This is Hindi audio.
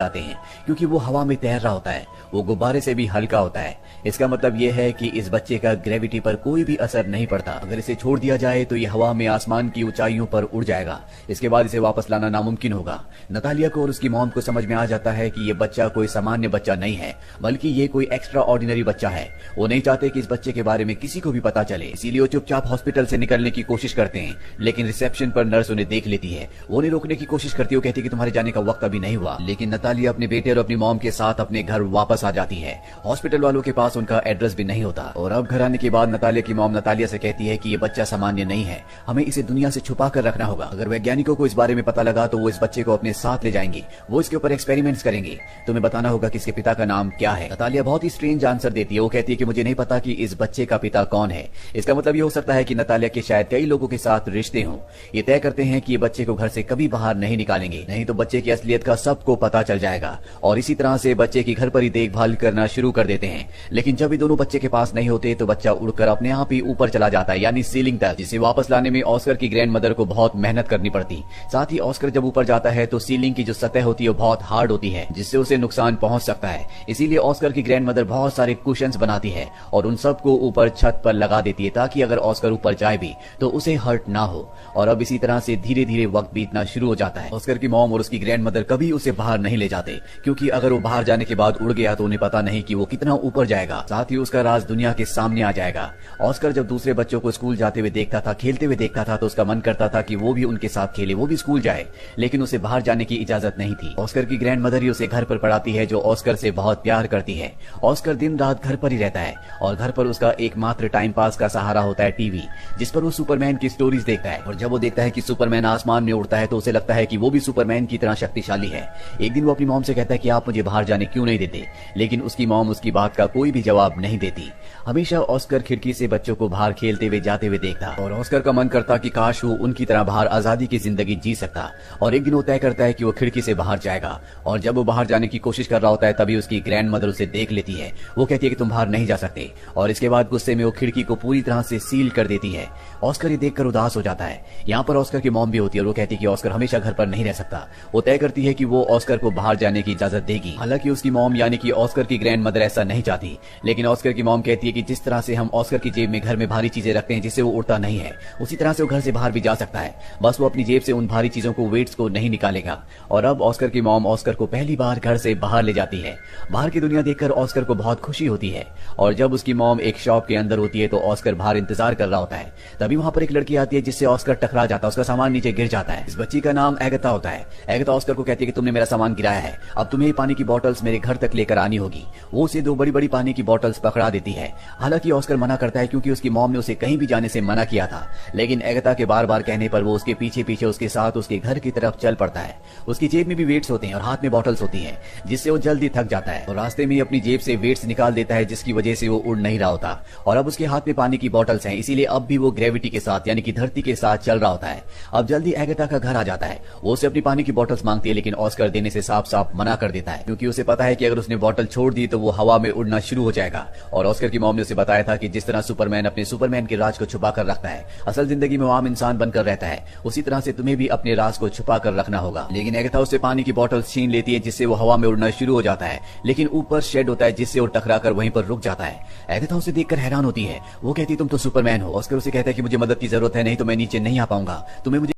जाते हैं क्योंकि वो हवा में तैर रहा होता है, वो गुब्बारे से भी हल्का होता है। इसका मतलब ये है कि इस बच्चे का ग्रेविटी पर कोई भी असर नहीं पड़ता। अगर इसे छोड़ दिया जाए तो ये हवा में आसमान की ऊंचाइयों पर उड़ जाएगा। इसके बाद इसे वापस लाना नामुमकिन होगा। नतालिया को और उसकी मॉम को समझ में आ जाता है कि ये बच्चा कोई सामान्य बच्चा नहीं है, बल्कि ये कोई एक्स्ट्रा ऑर्डिनरी बच्चा है। वो नहीं चाहते कि इस बच्चे के बारे में किसी को भी पता चले, इसीलिए वो चुपचाप हॉस्पिटल से निकलने की कोशिश करते हैं। लेकिन रिसेप्शन पर नर्स उन्हें देख लेती है। वो उन्हें रोकने की कोशिश करती है, वो कहती है कि तुम्हारे जाने का वक्त अभी नहीं हुआ। लेकिन नतालिया अपने बेटे और अपनी मॉम के साथ अपने घर वापस आ जाती है। हॉस्पिटल वालों के पास उनका एड्रेस भी नहीं होता। और अब घर आने के बाद नतालिया की मॉम नतालिया से कहती है कि ये बच्चा सामान्य नहीं है, हमें इसे दुनिया से छुपा कर रखना होगा। अगर वैज्ञानिकों को इस बारे में पता लगा तो वो इस बच्चे को अपने साथ ले जाएंगे, वो इसके ऊपर एक्सपेरिमेंट्स करेंगे। तुम्हें बताना होगा कि इसके पिता का नाम क्या है। नतालिया बहुत ही स्ट्रेंज आंसर देती है। वो कहती है कि मुझे नहीं पता कि इस बच्चे का पिता कौन है। इसका मतलब ये हो सकता है कि नतालिया के शायद कई लोगों के साथ रिश्ते हों। ये तय करते हैं कि ये बच्चे को घर से कभी बाहर नहीं निकालेंगे, नहीं तो बच्चे की असलियत का सबको पता चल जाएगा। और इसी तरह से बच्चे की घर पर ही देखभाल करना शुरू कर देते हैं। लेकिन जब ये दोनों बच्चे के पास नहीं होते तो बच्चा उड़कर अपने आप ही ऊपर चला जाता है, यानी सीलिंग तक, जिसे वापस लाने में ऑस्कर की ग्रैंड मदर को बहुत मेहनत करनी पड़ती। साथ ही ऑस्कर जब ऊपर जाता है तो सीलिंग की जो सतह होती है वो बहुत हार्ड होती है, जिससे उसे नुकसान पहुंच सकता है। इसीलिए ऑस्कर की ग्रैंड मदर बहुत सारे कुशन्स बनाती है और उन सबको ऊपर छत पर लगा देती है, ताकि अगर ऑस्कर ऊपर जाए भी तो उसे हर्ट ना हो। और अब इसी तरह से धीरे धीरे वक्त बीतना शुरू हो जाता है। ऑस्कर की मॉम और उसकी ग्रैंड मदर कभी उसे बाहर नहीं ले जाते, क्योंकि अगर वो बाहर जाने के बाद उड़ गया तो उन्हें पता नहीं कि वो कितना ऊपर जाएगा। साथ ही उसका राज दुनिया के सामने आ जाएगा। ऑस्कर जब दूसरे बच्चों को स्कूल जाते हुए देखता था, खेलते हुए देखता था, तो उसका मन करता था कि वो भी उनके साथ खेले, वो भी स्कूल जाए, लेकिन उसे बाहर जाने की इजाजत नहीं थी। ऑस्कर की ग्रैंड मदर ही उसे घर पर पढ़ाती है, जो ऑस्कर से बहुत प्यार करती है। ऑस्कर दिन रात घर पर ही रहता है और घर पर उसका एकमात्र टाइम पास का सहारा होता है टीवी, जिस पर वो सुपरमैन की स्टोरीज देखता है। और जब वो देखता है कि सुपरमैन आसमान में उड़ता है तो उसे लगता है कि वो भी सुपरमैन की तरह शक्तिशाली है। एक दिन वो अपनी मॉम से कहता है कि आप मुझे बाहर जाने क्यों नहीं देते, लेकिन उसकी मॉम उसकी बात का कोई भी जवाब नहीं देती। हमेशा ऑस्कर खिड़की से बच्चों को बाहर खेलते हुए जाते हुए देखता और ऑस्कर का मन करता कि काश वो उनकी तरह बाहर आजादी की जिंदगी जी सकता। और एक दिन वो तय करता है कि वो खिड़की से बाहर जाएगा। और जब वो बाहर जाने की कोशिश कर रहा होता है तभी उसकी ग्रैंड मदर उसे देख लेती है। वो कहती है कि तुम बाहर नहीं जा सकते, और इसके बाद गुस्से में वो खिड़की को पूरी तरह से सील कर देती है। ऑस्कर ये देखकर उदास हो जाता है। यहाँ पर ऑस्कर की मॉम भी होती है और वो कहती है कि ऑस्कर हमेशा घर पर नहीं रह सकता। वो तय करती है कि वो ऑस्कर को बाहर जाने की इजाजत देगी। हालांकि उसकी मॉम यानी कि ऑस्कर की ग्रैंड मदर ऐसा नहीं चाहती, लेकिन ऑस्कर की मॉम कहती है कि जिस तरह से हम ऑस्कर की जेब में घर में भारी चीजें रखते हैं जिससे वो उड़ता नहीं है, उसी तरह से वो घर से बाहर भी जा सकता है, बस वो अपनी जेब से उन भारी चीजों को, वेट्स को नहीं निकालेगा। और अब ऑस्कर की मॉम ऑस्कर को पहली बार घर से बाहर ले जाती है। बाहर की दुनिया देखकर ऑस्कर को बहुत खुशी होती है। और जब उसकी मॉम एक शॉप के अंदर होती है तो ऑस्कर बाहर इंतजार कर रहा होता है। तभी वहां पर एक लड़की आती है जिससे ऑस्कर टकरा जाता है, उसका सामान नीचे गिर जाता है। इस बच्ची का नाम एगता होता है। एगता ऑस्कर को कहती है कि तुमने मेरा सामान गिराया है, अब तुम्हें पानी की बोतल्स मेरे घर तक लेकर आनी होगी। वो उसे दो बड़ी बड़ी पानी की बोतल्स पकड़ा देती है। हालांकि ऑस्कर मना करता है क्योंकि उसकी मॉम ने उसे कहीं भी जाने से मना किया था, लेकिन एगता के बार बार कहने पर वो उसके पीछे पीछे उसके साथ उसके घर की तरफ चल पड़ता है। उसकी जेब में भी वेट्स होते हैं और हाथ में बोतल्स होती हैं, जिससे वो जल्दी थक जाता है और रास्ते में अपनी जेब से वेट्स निकाल देता है, जिसकी वजह से वो उड़ नहीं रहा होता। और अब उसके हाथ में पानी की बोतल्स हैं, इसीलिए अब भी वो ग्रेविटी के साथ यानी कि धरती के साथ चल रहा होता है। अब जल्दी एगता का घर आ जाता है। वो उसे अपनी पानी की बोतल्स मांगती है, लेकिन ऑस्कर देने से साफ साफ मना कर देता है, क्योंकि उसे पता है कि अगर उसने बोतल छोड़ दी तो वो हवा में उड़ना शुरू हो जाएगा। और ऑस्कर की मॉम ने उसे बताया था कि जिस तरह सुपरमैन अपने सुपरमैन के राज को छुपा कर रखता है, असल जिंदगी में वो आम इंसान बनकर रहता है, उसी तरह से तुम्हें भी अपने राज को छुपा कर रखना होगा। लेकिन एगता उससे पानी की बोतल छीन लेती है, जिससे वो हवा में उड़ना शुरू हो जाता है, लेकिन ऊपर शेड होता है जिससे वो टकरा कर वहीं पर रुक जाता है। एगता उसे देखकर हैरान होती है। वो कहती है तुम तो सुपरमैन हो। ऑस्कर उसे कहता है कि मुझे मदद की जरूरत है, नहीं तो मैं नीचे नहीं आ पाऊंगा, तुम्हें मुझे